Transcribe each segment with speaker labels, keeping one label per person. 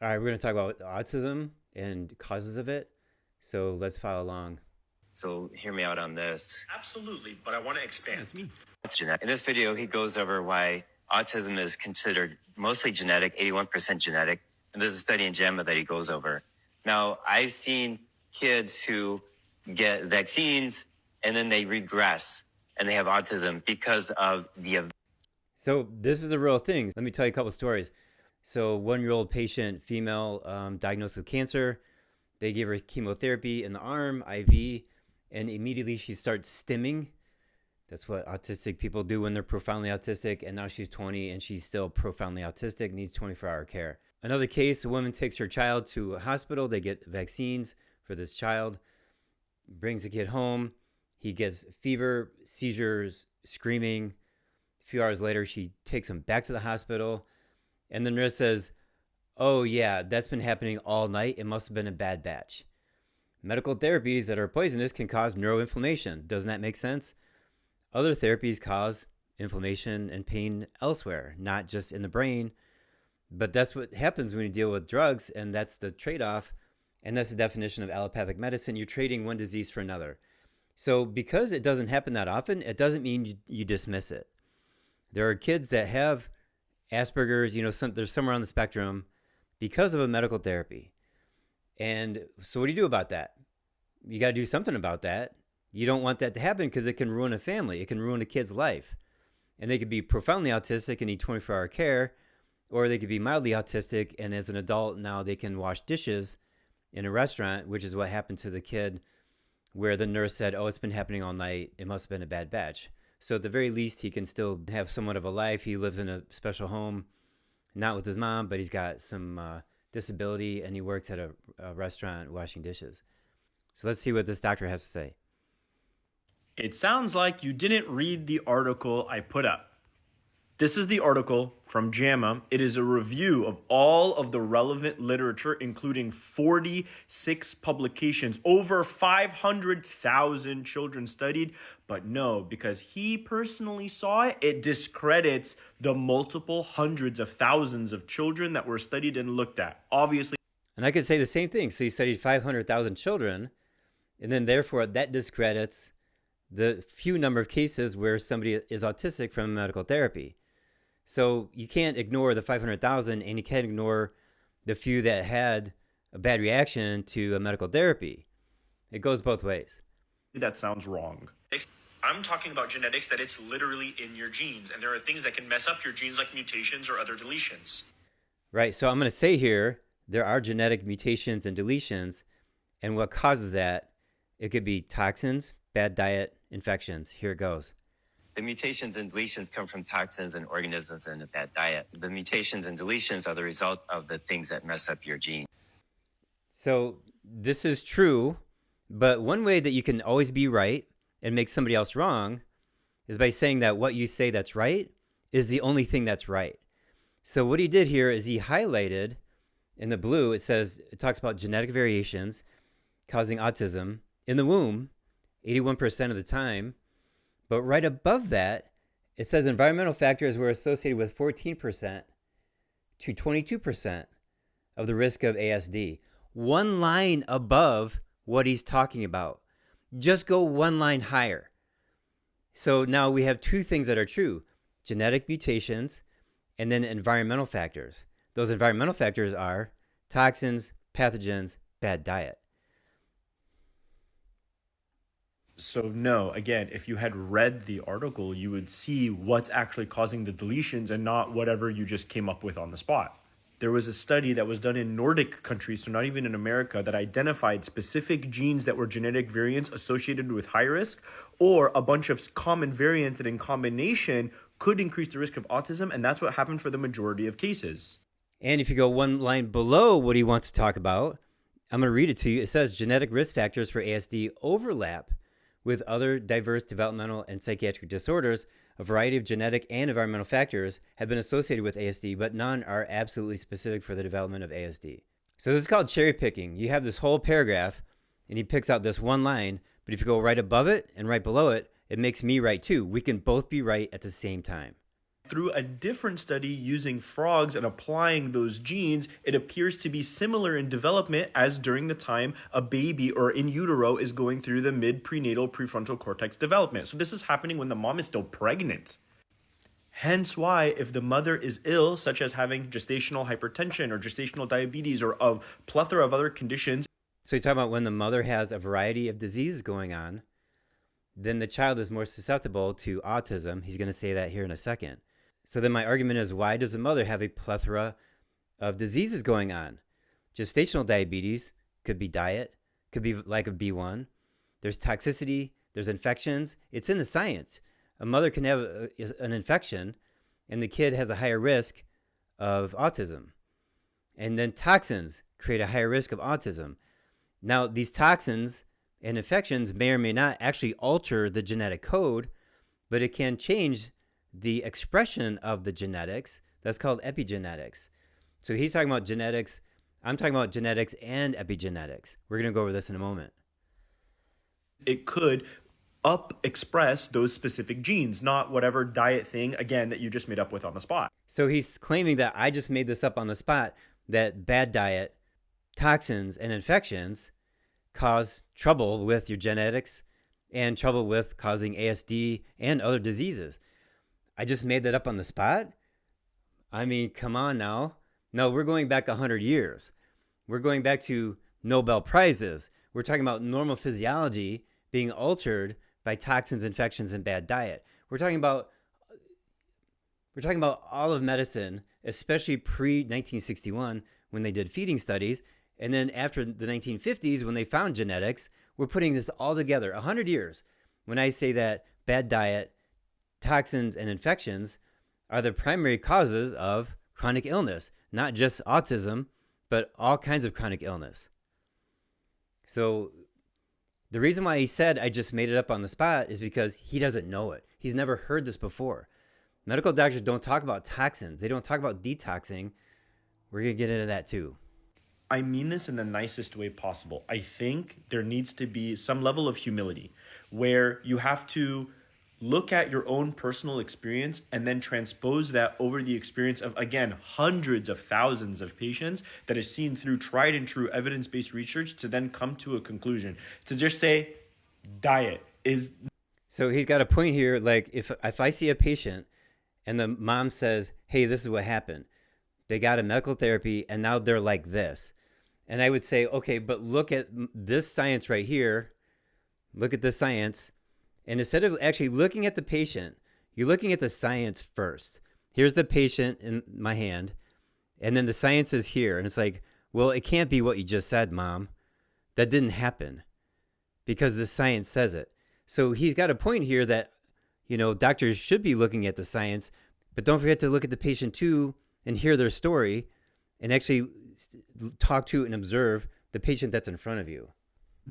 Speaker 1: All right, we're going to talk about autism and causes of it. So let's follow along.
Speaker 2: So hear me out on this.
Speaker 3: Absolutely, but I want to expand.
Speaker 4: It's me.
Speaker 2: It's genetic. In this video, he goes over why autism is considered mostly genetic, 81% genetic. And there's a study in JAMA that he goes over. Now, I've seen kids who get vaccines and then they regress and they have autism because of the.
Speaker 1: So this is a real thing. Let me tell you a couple stories. So 1-year-old patient, female, diagnosed with cancer. They gave her chemotherapy in the arm, IV, and immediately she starts stimming. That's what autistic people do when they're profoundly autistic. And now she's 20 and she's still profoundly autistic, needs 24-hour care. Another case, a woman takes her child to a hospital. They get vaccines for this child, brings the kid home. He gets fever, seizures, screaming. A few hours later, she takes him back to the hospital. And the nurse says, "Oh yeah, that's been happening all night. It must have been a bad batch." Medical therapies that are poisonous can cause neuroinflammation. Doesn't that make sense? Other therapies cause inflammation and pain elsewhere, not just in the brain. But that's what happens when you deal with drugs, and that's the trade-off. And that's the definition of allopathic medicine. You're trading one disease for another. So because it doesn't happen that often, it doesn't mean you dismiss it. There are kids that have Asperger's, they're somewhere on the spectrum because of a medical therapy. And so what do you do about that? You got to do something about that. You don't want that to happen because it can ruin a family. It can ruin a kid's life. And they could be profoundly autistic and need 24-hour care, or they could be mildly autistic and as an adult now they can wash dishes in a restaurant, which is what happened to the kid where the nurse said, "Oh, it's been happening all night. It must have been a bad batch." So at the very least, he can still have somewhat of a life. He lives in a special home, not with his mom, but he's got some disability, and he works at a restaurant washing dishes. So let's see what this doctor has to say.
Speaker 4: It sounds like you didn't read the article I put up. This is the article from JAMA. It is a review of all of the relevant literature, including 46 publications, over 500,000 children studied. But no, because he personally saw it, it discredits the multiple hundreds of thousands of children that were studied and looked at. Obviously.
Speaker 1: And I could say the same thing. So he studied 500,000 children, and then therefore that discredits the few number of cases where somebody is autistic from medical therapy. So you can't ignore the 500,000, and you can't ignore the few that had a bad reaction to a medical therapy. It goes both ways.
Speaker 4: That sounds wrong.
Speaker 3: I'm talking about genetics, that it's literally in your genes, and there are things that can mess up your genes like mutations or other deletions.
Speaker 1: Right, so I'm going to say here, there are genetic mutations and deletions, and what causes that, it could be toxins, bad diet, infections. Here it goes.
Speaker 2: The mutations and deletions come from toxins and organisms in a bad diet. The mutations and deletions are the result of the things that mess up your gene.
Speaker 1: So this is true, but one way that you can always be right and make somebody else wrong is by saying that what you say that's right is the only thing that's right. So what he did here is he highlighted in the blue, it talks about genetic variations causing autism in the womb 81% of the time. But right above that, it says environmental factors were associated with 14% to 22% of the risk of ASD. One line above what he's talking about. Just go one line higher. So now we have two things that are true: genetic mutations and then environmental factors. Those environmental factors are toxins, pathogens, bad diet.
Speaker 4: So no, again, if you had read the article, you would see what's actually causing the deletions and not whatever you just came up with on the spot. There was a study that was done in Nordic countries, so not even in America, that identified specific genes that were genetic variants associated with high risk, or a bunch of common variants that in combination could increase the risk of autism, and that's what happened for the majority of cases.
Speaker 1: And if you go one line below what he wants to talk about, I'm going to read it to you. It says genetic risk factors for ASD overlap with other diverse developmental and psychiatric disorders. A variety of genetic and environmental factors have been associated with ASD, but none are absolutely specific for the development of ASD. So this is called cherry picking. You have this whole paragraph, and he picks out this one line, but if you go right above it and right below it, it makes me right too. We can both be right at the same time.
Speaker 4: Through a different study using frogs and applying those genes, it appears to be similar in development as during the time a baby or in utero is going through the mid-prenatal prefrontal cortex development. So this is happening when the mom is still pregnant. Hence why if the mother is ill, such as having gestational hypertension or gestational diabetes or a plethora of other conditions.
Speaker 1: So you talk about when the mother has a variety of diseases going on, then the child is more susceptible to autism. He's going to say that here in a second. So then my argument is, why does the mother have a plethora of diseases going on? Gestational diabetes could be diet, could be lack of B1. There's toxicity, there's infections. It's in the science. A mother can have an infection and the kid has a higher risk of autism. And then toxins create a higher risk of autism. Now, these toxins and infections may or may not actually alter the genetic code, but it can change the expression of the genetics. That's called epigenetics. So he's talking about genetics. I'm talking about genetics and epigenetics. We're going to go over this in a moment.
Speaker 4: It could express those specific genes, not whatever diet thing, again, that you just made up with on the spot.
Speaker 1: So he's claiming that I just made this up on the spot, that bad diet, toxins, and infections cause trouble with your genetics and trouble with causing ASD and other diseases. I just made that up on the spot? I mean, come on now. No, we're going back 100 years. We're going back to Nobel Prizes. We're talking about normal physiology being altered by toxins, infections, and bad diet. We're talking about all of medicine, especially pre-1961 when they did feeding studies. And then after the 1950s, when they found genetics, we're putting this all together. 100 years. When I say that bad diet, toxins, and infections are the primary causes of chronic illness, not just autism, but all kinds of chronic illness. So the reason why he said I just made it up on the spot is because he doesn't know it. He's never heard this before. Medical doctors don't talk about toxins. They don't talk about detoxing. We're going to get into that too.
Speaker 4: I mean this in the nicest way possible. I think there needs to be some level of humility where you have to look at your own personal experience and then transpose that over the experience of, again, hundreds of thousands of patients that is seen through tried and true evidence-based research to then come to a conclusion. To just say diet is...
Speaker 1: So he's got a point here. Like if I see a patient and the mom says, hey, this is what happened. They got a medical therapy and now they're like this. And I would say, okay, but look at this science right here. Look at this science. And instead of actually looking at the patient, you're looking at the science first. Here's the patient in my hand, and then the science is here. And it's like, well, it can't be what you just said, Mom. That didn't happen because the science says it. So he's got a point here that, doctors should be looking at the science, but don't forget to look at the patient too and hear their story and actually talk to and observe the patient that's in front of you.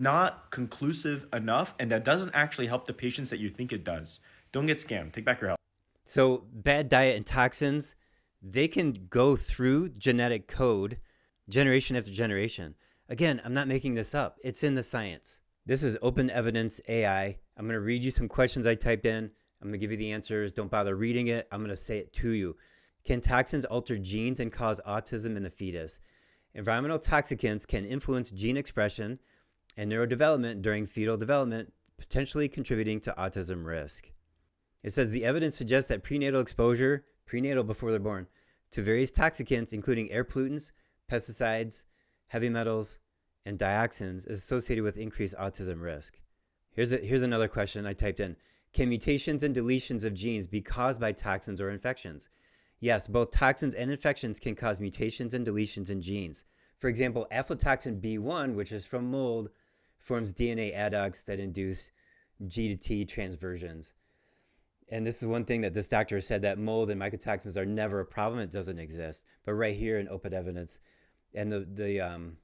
Speaker 4: Not conclusive enough, and that doesn't actually help the patients that you think it does. Don't get scammed. Take back your health.
Speaker 1: So bad diet and toxins, they can go through genetic code generation after generation. Again, I'm not making this up. It's in the science. This is Open Evidence AI. I'm going to read you some questions I typed in. I'm going to give you the answers. Don't bother reading it. I'm going to say it to you. Can toxins alter genes and cause autism in the fetus? Environmental toxicants can influence gene expression and neurodevelopment during fetal development, potentially contributing to autism risk. It says the evidence suggests that prenatal exposure, prenatal before they're born, to various toxicants, including air pollutants, pesticides, heavy metals, and dioxins is associated with increased autism risk. Here's another question I typed in. Can mutations and deletions of genes be caused by toxins or infections? Yes, both toxins and infections can cause mutations and deletions in genes. For example, aflatoxin B1, which is from mold, forms DNA adducts that induce G to T transversions. And this is one thing that this doctor said, that mold and mycotoxins are never a problem. It doesn't exist. But right here in Open Evidence, and the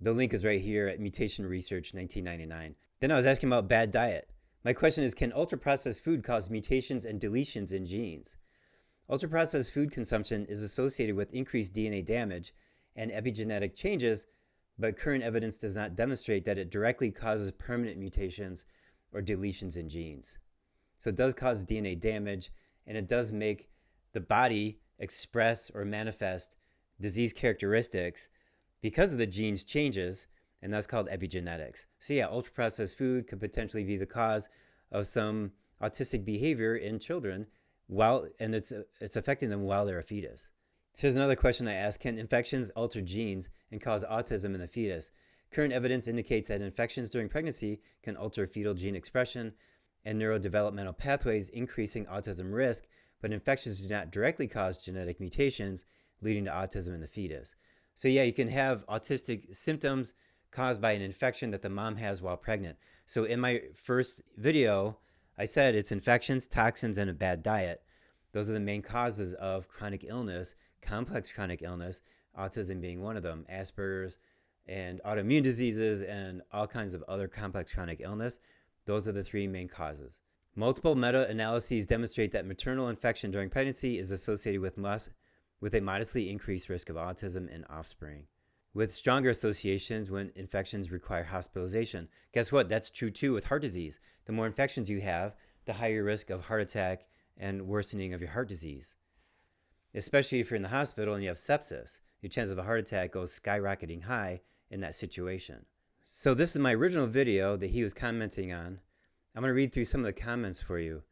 Speaker 1: link is right here at Mutation Research 1999. Then I was asking about bad diet. My question is, can ultra-processed food cause mutations and deletions in genes? Ultra-processed food consumption is associated with increased DNA damage and epigenetic changes, but current evidence does not demonstrate that it directly causes permanent mutations or deletions in genes. So it does cause DNA damage, and it does make the body express or manifest disease characteristics because of the genes changes, and that's called epigenetics. So yeah, ultra-processed food could potentially be the cause of some autistic behavior in children and it's affecting them while they're a fetus. So here's another question I asked: can infections alter genes and cause autism in the fetus? Current evidence indicates that infections during pregnancy can alter fetal gene expression and neurodevelopmental pathways, increasing autism risk, but infections do not directly cause genetic mutations leading to autism in the fetus. So yeah, you can have autistic symptoms caused by an infection that the mom has while pregnant. So in my first video, I said it's infections, toxins, and a bad diet. Those are the main causes of chronic illness, complex chronic illness, autism being one of them, Asperger's, and autoimmune diseases, and all kinds of other complex chronic illness. Those are the three main causes. Multiple meta-analyses demonstrate that maternal infection during pregnancy is associated with a modestly increased risk of autism in offspring, with stronger associations when infections require hospitalization. Guess what? That's true too with heart disease. The more infections you have, the higher risk of heart attack and worsening of your heart disease. Especially if you're in the hospital and you have sepsis, your chance of a heart attack goes skyrocketing high in that situation. So this is my original video that he was commenting on. I'm going to read through some of the comments for you.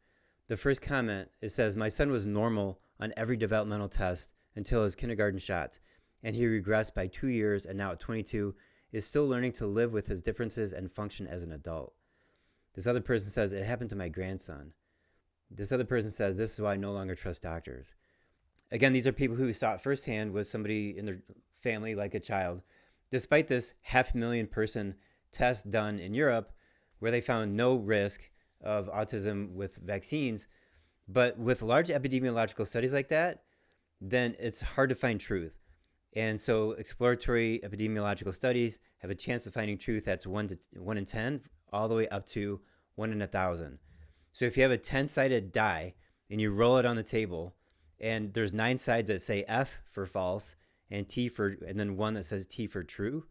Speaker 1: The first comment, it says, my son was normal on every developmental test until his kindergarten shots, and he regressed by 2 years, and now at 22 is still learning to live with his differences and function as an adult. This other person says, it happened to my grandson. This other person says, this is why I no longer trust doctors. Again, these are people who saw it firsthand with somebody in their family, like a child. Despite this 500,000 person test done in Europe, where they found no risk of autism with vaccines, but with large epidemiological studies like that, then it's hard to find truth. And so exploratory epidemiological studies have a chance of finding truth that's 1 in 10, all the way up to 1 in 1,000. So if you have a 10-sided die and you roll it on the table, and there's 9 sides that say F for false and then one that says T for true,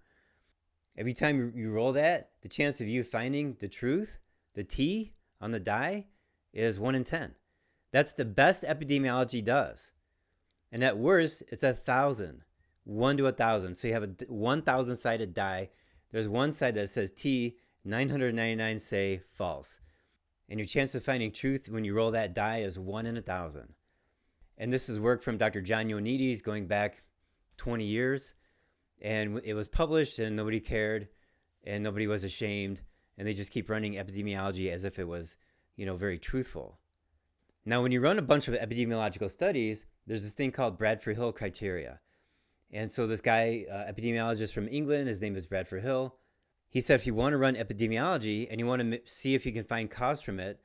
Speaker 1: every time you roll that, the chance of you finding the truth, the T on the die, is 1 in 10. That's the best epidemiology does. And at worst, it's 1,000. 1 to 1,000. So you have a 1,000-sided die. There's one side that says T, 999 say false. And your chance of finding truth when you roll that die is 1 in 1,000. And this is work from Dr. John Ioannidis going back 20 years. And it was published and nobody cared and nobody was ashamed. And they just keep running epidemiology as if it was, very truthful. Now, when you run a bunch of epidemiological studies, there's this thing called Bradford-Hill criteria. And so this guy, epidemiologist from England, his name is Bradford-Hill, he said if you want to run epidemiology and you want to see if you can find cause from it,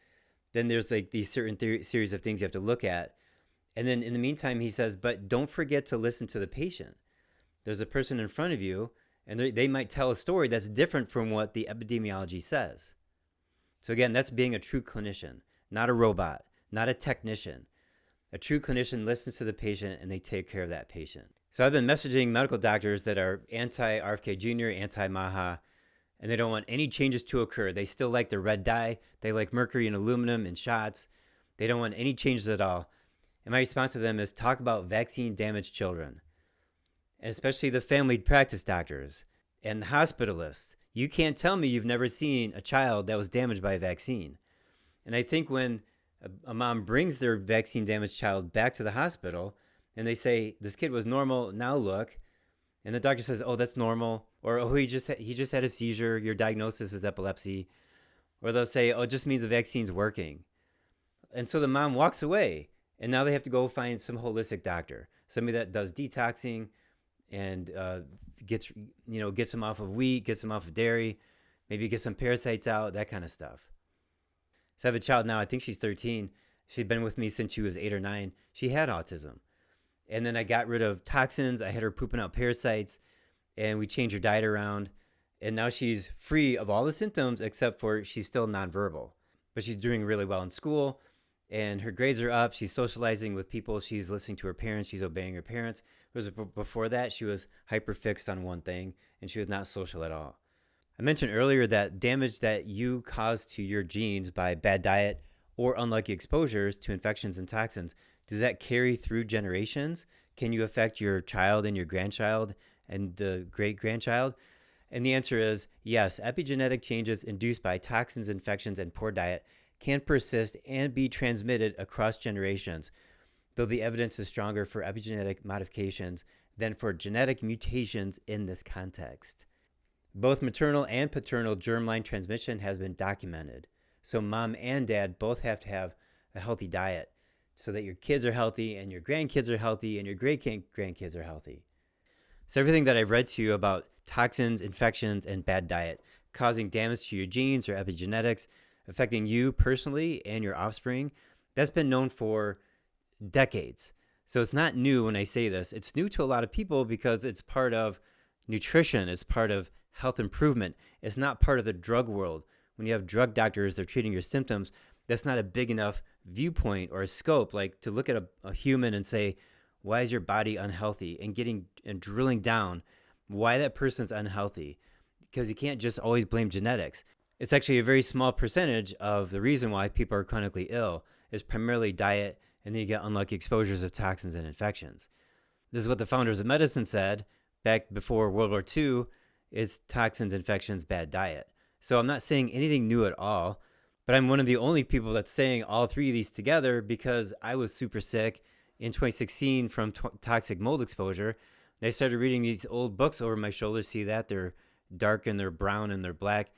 Speaker 1: then there's like these certain series of things you have to look at. And then in the meantime, he says, but don't forget to listen to the patient. There's a person in front of you, and they might tell a story that's different from what the epidemiology says. So again, that's being a true clinician, not a robot, not a technician. A true clinician listens to the patient and they take care of that patient. So I've been messaging medical doctors that are anti-RFK Jr., anti-MAHA, and they don't want any changes to occur. They still like the red dye. They like mercury and aluminum in shots. They don't want any changes at all. And my response to them is talk about vaccine-damaged children, and especially the family practice doctors and the hospitalists. You can't tell me you've never seen a child that was damaged by a vaccine. And I think when a mom brings their vaccine-damaged child back to the hospital and they say, this kid was normal, now look, and the doctor says, oh, that's normal, or oh, he just had a seizure, your diagnosis is epilepsy, or they'll say, oh, it just means the vaccine's working. And so the mom walks away, and now they have to go find some holistic doctor, somebody that does detoxing and gets them off of wheat, gets them off of dairy, maybe get some parasites out, that kind of stuff. So I have a child now, I think she's 13. She'd been with me since she was 8 or 9. She had autism. And then I got rid of toxins. I had her pooping out parasites, and we changed her diet around. And now she's free of all the symptoms except for she's still nonverbal. But she's doing really well in school, and her grades are up. She's socializing with people. She's listening to her parents. She's obeying her parents. Whereas before that, she was hyper-fixed on one thing, and she was not social at all. I mentioned earlier that damage that you cause to your genes by bad diet or unlucky exposures to infections and toxins Does that carry through generations? Can you affect your child and your grandchild and the great-grandchild? And the answer is yes. Epigenetic changes induced by toxins, infections, and poor diet can persist and be transmitted across generations, though the evidence is stronger for epigenetic modifications than for genetic mutations in this context. Both maternal and paternal germline transmission has been documented. So mom and dad both have to have a healthy diet so that your kids are healthy and your grandkids are healthy and your great-grandkids are healthy. So everything that I've read to you about toxins, infections, and bad diet causing damage to your genes or epigenetics, affecting you personally and your offspring, that's been known for decades. So it's not new when I say this. It's new to a lot of people because it's part of nutrition. It's part of health improvement. It's not part of the drug world. When you have drug doctors, they're treating your symptoms. That's not a big enough viewpoint or a scope, like to look at a human and say, why is your body unhealthy? And drilling down why that person's unhealthy. Because you can't just always blame genetics. It's actually a very small percentage of the reason why people are chronically ill is primarily diet, and then you get unlucky exposures of toxins and infections. This is what the founders of medicine said back before World War II, is toxins, infections, bad diet. So I'm not saying anything new at all, but I'm one of the only people that's saying all three of these together because I was super sick in 2016 from toxic mold exposure. And I started reading these old books over my shoulder. See that? They're dark and they're brown and they're black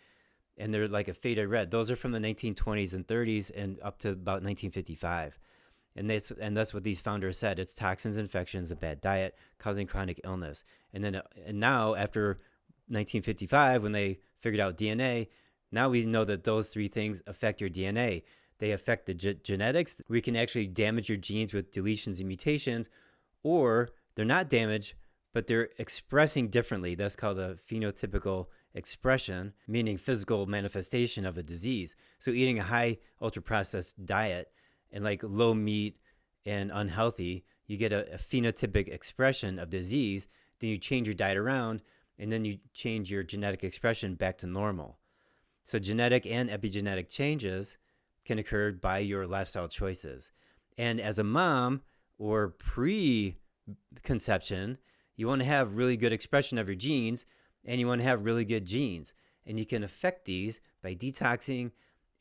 Speaker 1: and they're like a faded red. Those are from the 1920s and 30s and up to about 1955. And that's what these founders said. It's toxins, infections, a bad diet causing chronic illness. And now after 1955, when they figured out DNA, now we know that those three things affect your DNA. They affect the genetics. We can actually damage your genes with deletions and mutations, or they're not damaged, but they're expressing differently. That's called a phenotypical expression, meaning physical manifestation of a disease. So eating a high ultra-processed diet and like low meat and unhealthy, you get a phenotypic expression of disease. Then you change your diet around, and then you change your genetic expression back to normal. So genetic and epigenetic changes can occur by your lifestyle choices. And as a mom or pre-conception, you want to have really good expression of your genes, and you want to have really good genes. And you can affect these by detoxing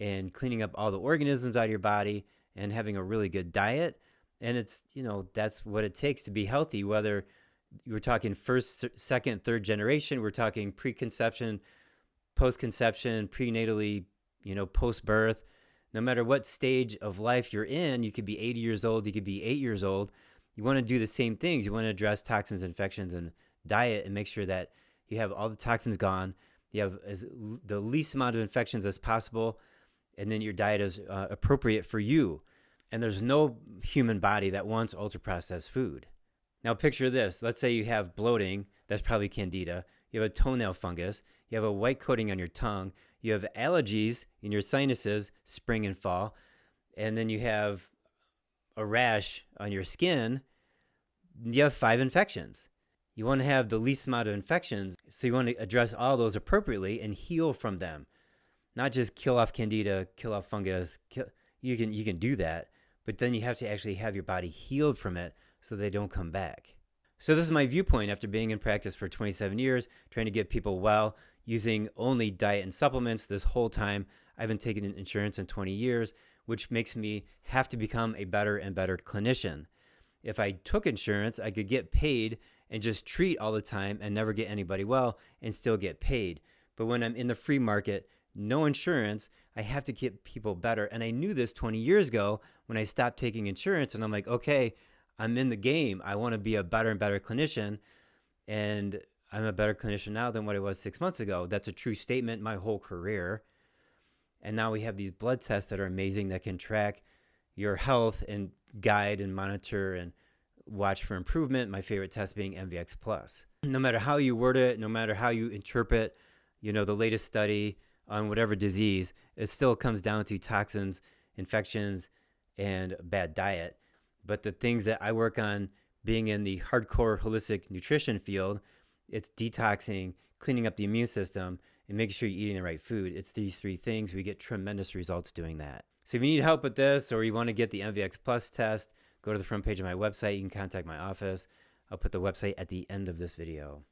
Speaker 1: and cleaning up all the organisms out of your body and having a really good diet. And it's, that's what it takes to be healthy, whether we're talking first, second, third generation, we're talking preconception, post-conception, prenatally, post-birth. No matter what stage of life you're in, you could be 80 years old, you could be 8 years old. You want to do the same things. You want to address toxins, infections, and diet and make sure that you have all the toxins gone, you have the least amount of infections as possible, and then your diet is appropriate for you. And there's no human body that wants ultra-processed food. Now picture this. Let's say you have bloating. That's probably candida. You have a toenail fungus. You have a white coating on your tongue. You have allergies in your sinuses, spring and fall. And then you have a rash on your skin. You have 5 infections. You want to have the least amount of infections. So you want to address all those appropriately and heal from them. Not just kill off candida, kill off fungus. You can do that. But then you have to actually have your body healed from it so they don't come back. So this is my viewpoint after being in practice for 27 years, trying to get people well, using only diet and supplements this whole time. I haven't taken insurance in 20 years, which makes me have to become a better and better clinician. If I took insurance, I could get paid and just treat all the time and never get anybody well and still get paid. But when I'm in the free market, no insurance, I have to get people better. And I knew this 20 years ago when I stopped taking insurance, and I'm like, okay, I'm in the game. I want to be a better and better clinician, and I'm a better clinician now than what I was 6 months ago. That's a true statement my whole career. And now we have these blood tests that are amazing that can track your health and guide and monitor and watch for improvement. My favorite test being MVX Plus. No matter how you word it, no matter how you interpret, the latest study on whatever disease, it still comes down to toxins, infections, and bad diet. But the things that I work on, being in the hardcore holistic nutrition field, it's detoxing, cleaning up the immune system, and making sure you're eating the right food. It's these 3 things. We get tremendous results doing that. So if you need help with this, or you want to get the MVX Plus test, go to the front page of my website. You can contact my office. I'll put the website at the end of this video.